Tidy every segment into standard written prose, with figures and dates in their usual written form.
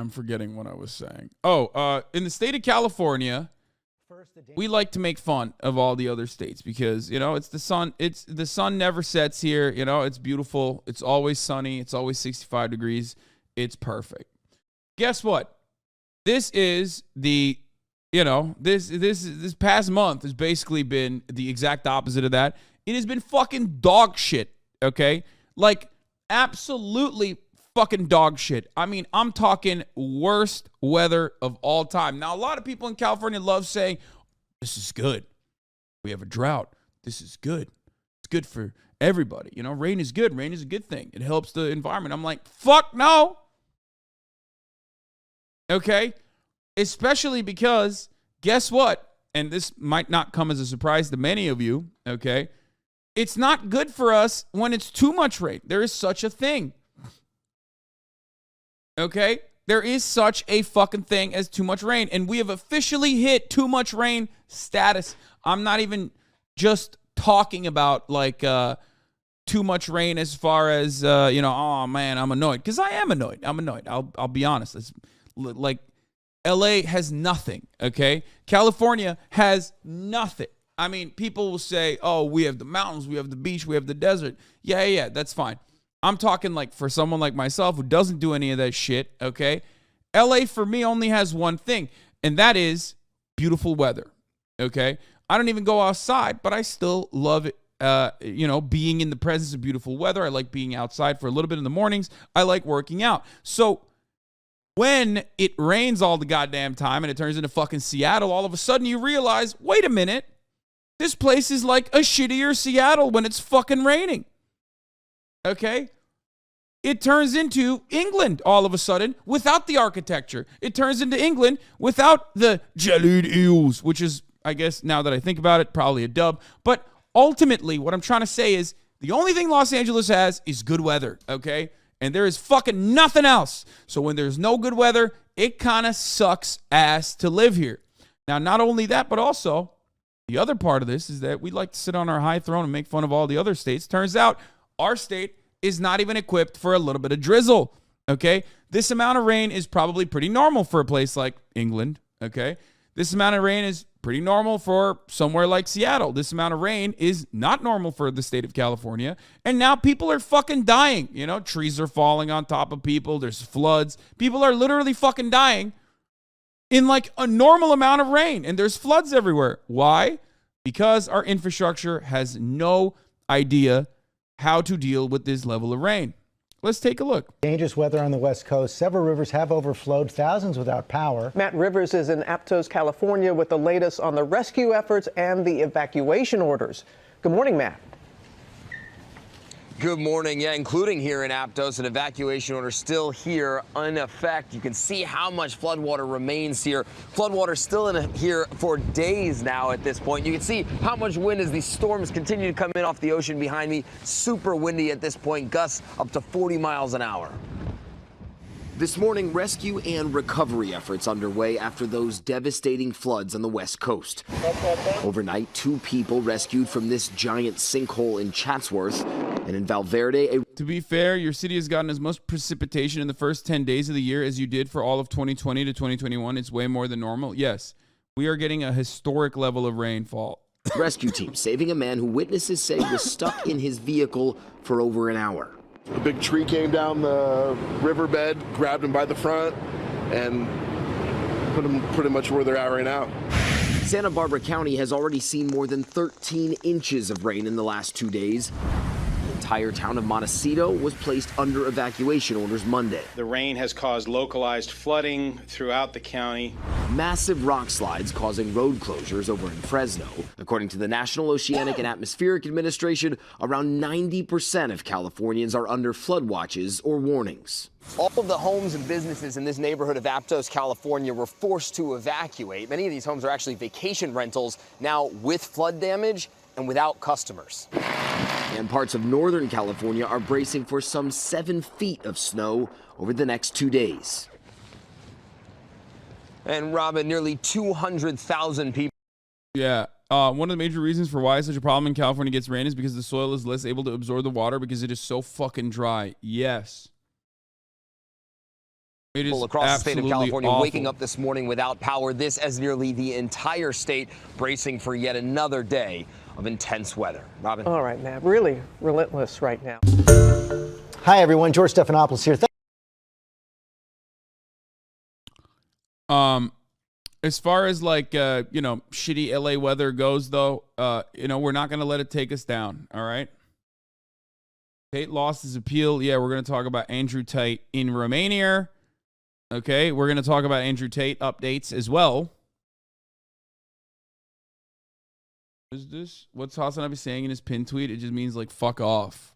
I'm forgetting what I was saying. Oh, in the state of California, we like to make fun of all the other states because, you know, it's the sun. It's the sun never sets here. You know, it's beautiful. It's always sunny. It's always 65 degrees. It's perfect. Guess what? This is the, you know, this past month has basically been the exact opposite of that. It has been fucking dog shit, okay? Like, absolutely fucking dog shit. I mean, I'm talking worst weather of all time. Now, a lot of people in California love saying, this is good. We have a drought. This is good. It's good for everybody. You know, rain is good. Rain is a good thing. It helps the environment. I'm like, fuck no. Okay? Especially because, guess what? And this might not come as a surprise to many of you, okay? It's not good for us when it's too much rain. There is such a thing. Okay? There is such a fucking thing as too much rain. And we have officially hit too much rain status. I'm not even just talking about, like, too much rain as far as, you know, oh, man, I'm annoyed. Because I am annoyed. I'm annoyed. I'll be honest. It's like, LA has nothing, okay? California has nothing. I mean, people will say, oh, we have the mountains, we have the beach, we have the desert. Yeah, that's fine. I'm talking like for someone like myself who doesn't do any of that shit, okay? LA for me only has one thing, and that is beautiful weather, okay? I don't even go outside, but I still love it, you know, being in the presence of beautiful weather. I like being outside for a little bit in the mornings. I like working out. So when it rains all the goddamn time and it turns into fucking Seattle, all of a sudden you realize, wait a minute, this place is like a shittier Seattle when it's fucking raining. Okay? It turns into England all of a sudden without the architecture. It turns into England without the jellied eels, which is, I guess, now that I think about it, probably a dub. But ultimately, what I'm trying to say is the only thing Los Angeles has is good weather, okay? And there is fucking nothing else. So when there's no good weather, it kind of sucks ass to live here. Now, not only that, but also the other part of this is that we like to sit on our high throne and make fun of all the other states. Turns out our state is not even equipped for a little bit of drizzle, okay? This amount of rain is probably pretty normal for a place like England, okay? This amount of rain is pretty normal for somewhere like Seattle. This amount of rain is not normal for the state of California. And now people are fucking dying. You know, trees are falling on top of people. There's floods. People are literally fucking dying in like a normal amount of rain. And there's floods everywhere. Why? Because our infrastructure has no idea how to deal with this level of rain. Let's take a look. Dangerous weather on the West Coast. Several rivers have overflowed, thousands without power. Matt Rivers is in Aptos, California, with the latest on the rescue efforts and the evacuation orders. Good morning, Matt. Good morning. Yeah, including here in Aptos, an evacuation order still here in effect. You can see how much floodwater remains here. Floodwater still in here for days now at this point. You can see how much wind as these storms continue to come in off the ocean behind me. Super windy at this point, gusts up to 40 miles an hour. This morning, rescue and recovery efforts underway after those devastating floods on the West Coast. Overnight, 2 people rescued from this giant sinkhole in Chatsworth, and in Valverde. To be fair, your city has gotten as much precipitation in the first 10 days of the year as you did for all of 2020 to 2021. It's way more than normal. Yes, we are getting a historic level of rainfall. Rescue team saving a man who witnesses say was stuck in his vehicle for over an hour. A big tree came down the riverbed, grabbed him by the front, and put him pretty much where they're at right now. Santa Barbara County has already seen more than 13 inches of rain in the last 2 days. The entire town of Montecito was placed under evacuation orders Monday. The rain has caused localized flooding throughout the county. Massive rock slides causing road closures over in Fresno. According to the National Oceanic and Atmospheric Administration, around 90% of Californians are under flood watches or warnings. All of the homes and businesses in this neighborhood of Aptos, California, were forced to evacuate. Many of these homes are actually vacation rentals, now with flood damage and without customers. And parts of Northern California are bracing for some 7 feet of snow over the next 2 days. And Robin, nearly 200,000 people. Yeah. One of the major reasons for why such a problem in California gets rain is because the soil is less able to absorb the water because it is so fucking dry. Yes. It is across the state of absolutely California awful. waking up this morning without power. This as nearly the entire state bracing for yet another day of intense weather. Robin. All right, Matt, really relentless right now. Hi, everyone. George Stephanopoulos here. As far as like, shitty LA weather goes, though, we're not going to let it take us down. All right. Tate lost his appeal. Yeah, we're going to talk about Andrew Tate in Romania. Okay. We're going to talk about Andrew Tate updates as well. What is this? What's Hasanabi saying in his pin tweet? It just means like fuck off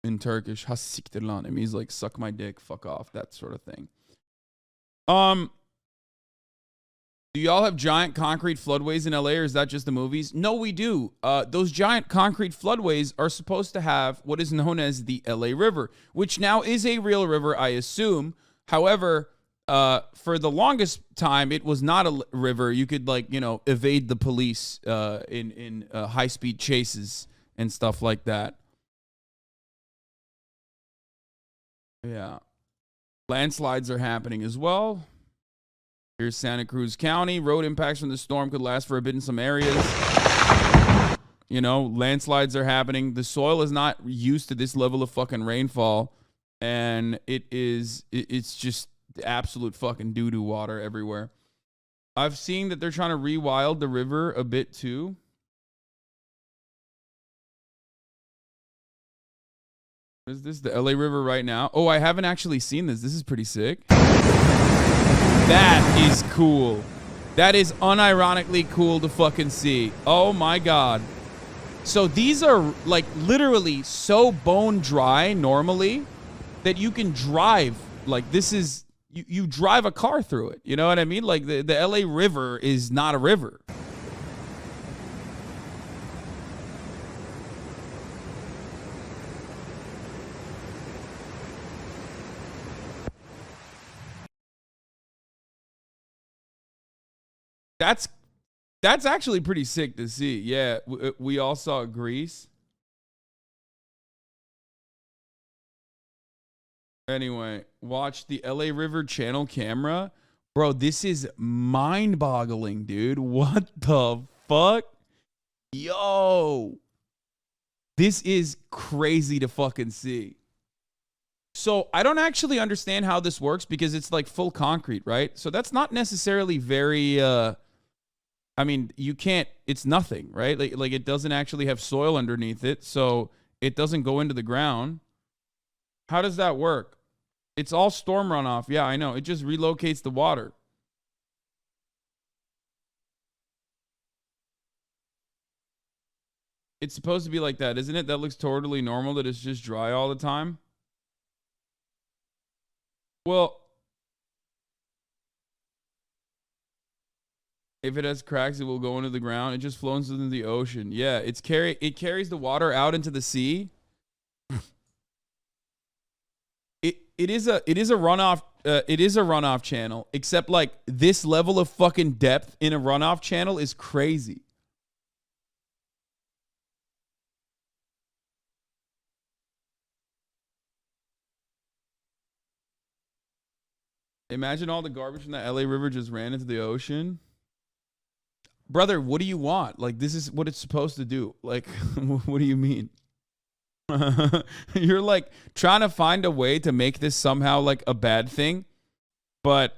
in Turkish. It means like suck my dick, fuck off, that sort of thing. Do y'all have giant concrete floodways in LA, or is that just the movies? No, we do. Those giant concrete floodways are supposed to have what is known as the LA River, which now is a real river, I assume. However, for the longest time, it was not a river. You could evade the police in high-speed chases and stuff like that. Yeah. Landslides are happening as well. Here's Santa Cruz County. Road impacts from the storm could last for a bit in some areas. Landslides are happening. The soil is not used to this level of fucking rainfall. And it's just absolute fucking doo-doo water everywhere. I've seen that they're trying to rewild the river a bit too. What is this? The LA River right now? Oh, I haven't actually seen this. This is pretty sick. That is cool. That is unironically cool to fucking see. Oh my God. So these are like literally so bone dry normally that you can drive. Like this is, you drive a car through it. You know what I mean? Like the LA River is not a river. That's actually pretty sick to see. Yeah, we all saw Grease. Anyway, watch the LA River channel camera. Bro, this is mind-boggling, dude. What the fuck? Yo. This is crazy to fucking see. So I don't actually understand how this works because it's like full concrete, right? So that's not necessarily very... you can't, it's nothing, right? Like it doesn't actually have soil underneath it, so it doesn't go into the ground. How does that work? It's all storm runoff. Yeah, I know. It just relocates the water. It's supposed to be like that, isn't it? That looks totally normal, that it's just dry all the time. Well, if it has cracks, it will go into the ground. It just flows into the ocean. Yeah, it carries the water out into the sea. It is a runoff channel, except like this level of fucking depth in a runoff channel is crazy. Imagine all the garbage from the LA River just ran into the ocean. Brother, what do you want? Like, this is what it's supposed to do. Like, what do you mean? You're like trying to find a way to make this somehow like a bad thing, but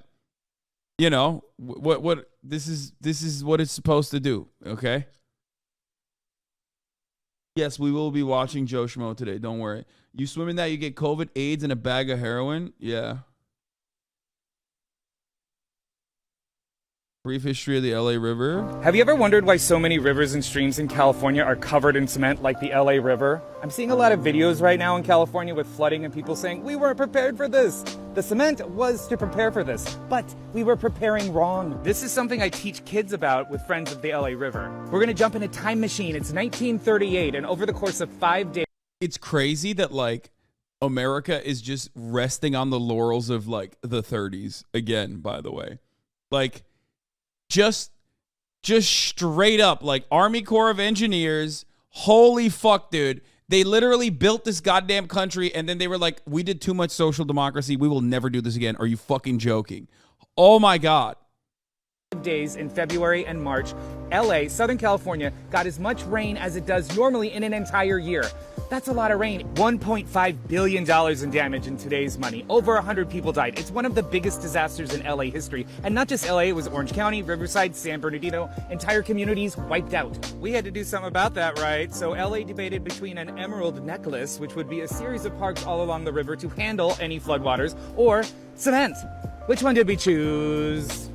what this is what it's supposed to do. Okay. Yes, we will be watching Joe Schmo today. Don't worry. You swim in that, you get COVID, AIDS, and a bag of heroin. Yeah. Brief history of the LA River. Have you ever wondered why so many rivers and streams in California are covered in cement like the LA River? I'm seeing a lot of videos right now in California with flooding and people saying, we weren't prepared for this. The cement was to prepare for this, but we were preparing wrong. This is something I teach kids about with friends of the LA River. We're gonna jump in a time machine. It's 1938, and over the course of 5 days. It's crazy that like America is just resting on the laurels of like the 30s again, by the way. Like, just straight up, like Army Corps of Engineers. Holy fuck, dude. They literally built this goddamn country, and then they were like, we did too much social democracy. We will never do this again. Are you fucking joking? Oh, my God. Days in February and March, LA, Southern California, got as much rain as it does normally in an entire year. That's a lot of rain. $1.5 billion in damage in today's money. Over 100 people died. It's one of the biggest disasters in LA history. And not just LA, it was Orange County, Riverside, San Bernardino, entire communities wiped out. We had to do something about that, right? So LA debated between an emerald necklace, which would be a series of parks all along the river to handle any floodwaters, or cement. Which one did we choose?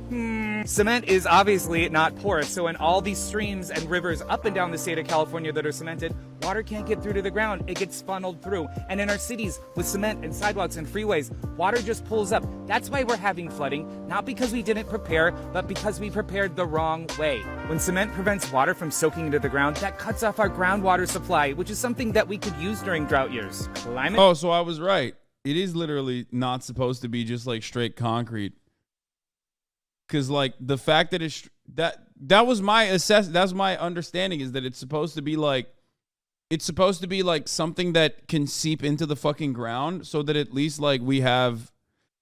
Cement is obviously not porous, so in all these streams and rivers up and down the state of California that are cemented, water can't get through to the ground. It gets funneled through. And in our cities with cement and sidewalks and freeways, water just pulls up. That's why we're having flooding, not because we didn't prepare, but because we prepared the wrong way. When cement prevents water from soaking into the ground, that cuts off our groundwater supply, which is something that we could use during drought years. Oh, so I was right. It is literally not supposed to be just like straight concrete. Because like the fact that it's that was my that's my understanding, is that it's supposed to be like something that can seep into the fucking ground, so that at least like we have.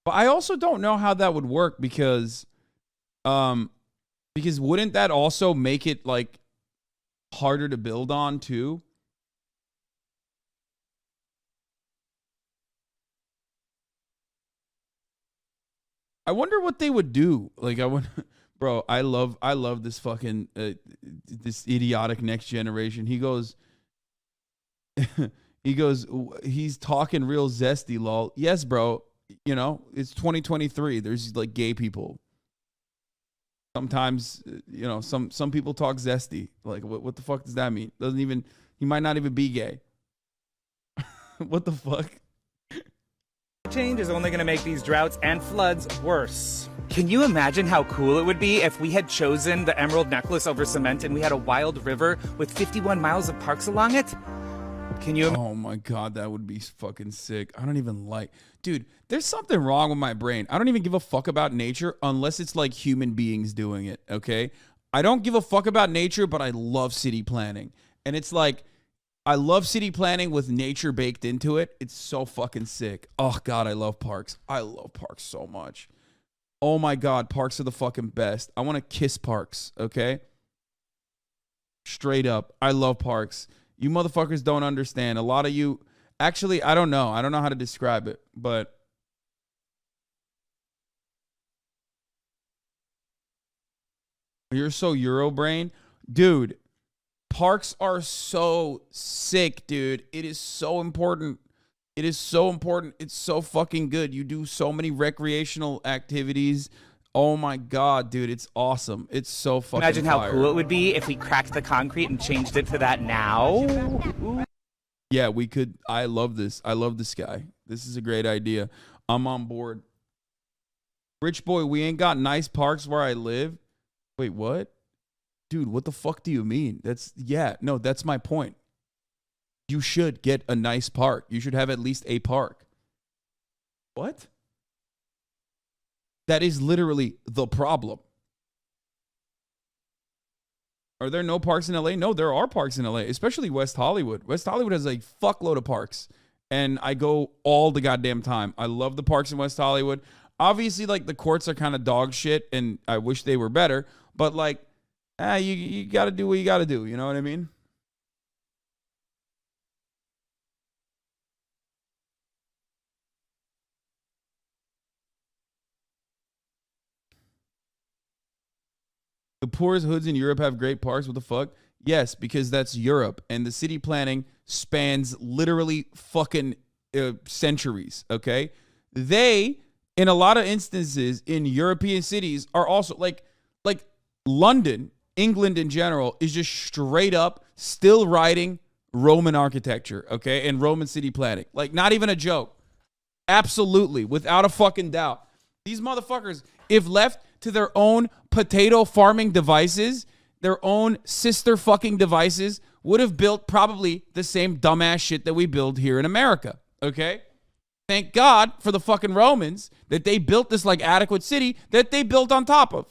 But I also don't know how that would work, because wouldn't that also make it like harder to build on too? I wonder what they would do. Like, bro, I love this fucking this idiotic next generation. He goes, he's talking real zesty, lol. Yes, bro. You know, it's 2023. There's like gay people. Sometimes, you know, some people talk zesty. Like, what the fuck does that mean? He might not even be gay. What the fuck? Change is only going to make these droughts and floods worse. Can you imagine how cool it would be if we had chosen the emerald necklace over cement and we had a wild river with 51 miles of parks along it? Can you? Oh my God, that would be fucking sick. I don't even like, dude, there's something wrong with my brain. I don't even give a fuck about nature unless it's like human beings doing it, okay? I don't give a fuck about nature, but I love city planning. And it's like, I love city planning with nature baked into it. It's so fucking sick. Oh, God, I love parks. I love parks so much. Oh, my God, parks are the fucking best. I want to kiss parks, okay? Straight up. I love parks. You motherfuckers don't understand. A lot of you... Actually, I don't know. I don't know how to describe it, but... You're so Eurobrain. Dude... Parks are so sick, dude. It is so important. It is so important. It's so fucking good. You do so many recreational activities. Oh my God, dude. It's awesome. It's so fucking Imagine fire. how cool it would be if we cracked the concrete and changed it to that now. Yeah, we could. I love this. I love this guy. This is a great idea. I'm on board. Rich boy, we ain't got nice parks where I live. Wait, what? Dude, what the fuck do you mean? That's my point. You should get a nice park. You should have at least a park. What? That is literally the problem. Are there no parks in LA? No, there are parks in LA, especially West Hollywood. West Hollywood has a fuckload of parks, and I go all the goddamn time. I love the parks in West Hollywood. Obviously, like, the courts are kind of dog shit, and I wish they were better, but, like, you got to do what you got to do. You know what I mean? The poorest hoods in Europe have great parks. What the fuck? Yes, because that's Europe. And the city planning spans literally fucking centuries, okay? They, in a lot of instances in European cities, are also like London, England in general, is just straight up still writing Roman architecture, okay? And Roman city planning. Like, not even a joke. Absolutely, without a fucking doubt. These motherfuckers, if left to their own potato farming devices, their own sister fucking devices, would have built probably the same dumbass shit that we build here in America, okay? Thank God for the fucking Romans that they built this like adequate city that they built on top of.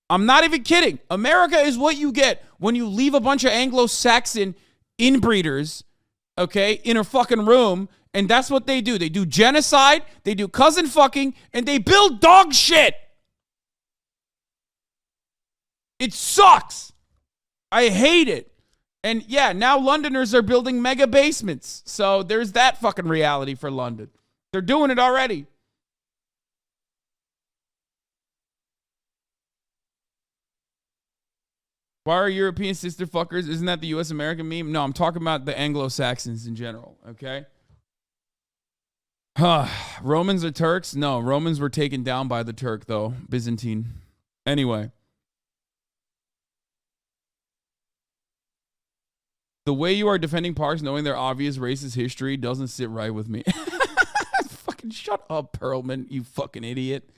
I'm not even kidding. America is what you get when you leave a bunch of Anglo-Saxon inbreeders okay, in a fucking room, and that's what they do. They do genocide, they do cousin fucking, and they build dog shit. It sucks. I hate it. And yeah, now Londoners are building mega basements. So there's that fucking reality for London. They're doing it already. Why are European sister fuckers? Isn't that the US American meme? No, I'm talking about the Anglo-Saxons in general, okay? Romans are Turks? No, Romans were taken down by the Turk, though. Byzantine. Anyway. The way you are defending parks knowing their obvious racist history doesn't sit right with me. Fucking shut up, Perlman, you fucking idiot.